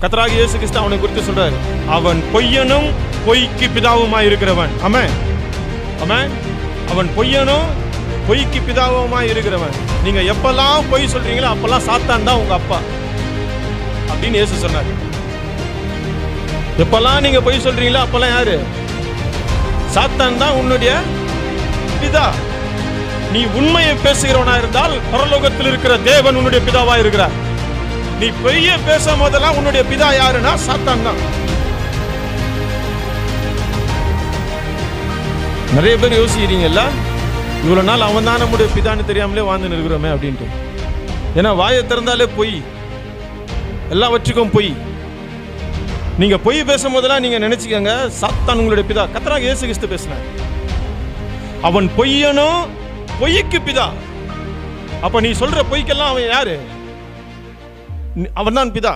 கர்த்தராகிய இயேசு கிறிஸ்து அவனை குறித்து சொல்றாரு, அவன் பொய்யனும் பொய்க்கு பிதாவுமாய் இருக்கிறவன். ஆமென், ஆமென். அவன் பொய்யனும் பொய்க்கு பிதாவுமாய் இருக்கிறவன். நீங்க எப்பெல்லாம் பொய் சொல்றீங்களோ அப்பெல்லாம் சாத்தான் தான் உங்க அப்பா அப்படின்னு இயேசு சொன்னார். எப்பெல்லாம் நீங்க பொய் சொல்றீங்களோ அப்பெல்லாம் யாரு? சாத்தான் தான் உன்னுடைய பிதா. நீ உண்மையை பேசுகிறவனா இருந்தால் பரலோகத்தில் இருக்கிற தேவன் உன்னுடைய பிதாவா இருக்கிறார். நீ பொய்யை பேசும் போதெல்லாம் உன்னுடைய பிதா யாருன்னா சாத்தான் தான். நிறைய பேர் யோசிக்கிறீங்கல்ல, இவ்வளவு நாள் அவன் தான் நம்முடைய பிதான்னு தெரியாமலே வாழ்ந்து இருக்கிறோமே அப்படின்ட்டு. ஏன்னா வாயை திறந்தாலே பொய், எல்லாவற்றுக்கும் பொய். நீங்க பொய் பேசும் போதெல்லாம் நீங்க நினைச்சுக்கங்க சாத்தான் உங்களுடைய பிதா. கர்த்தராகிய இயேசு கிறிஸ்து பேசினார், அவன் பொய்யனும் பொய்க்கு பிதா. அப்ப நீ சொல்ற பொய்க்கெல்லாம் அவன் யாரு? அவன் தான் பிதா.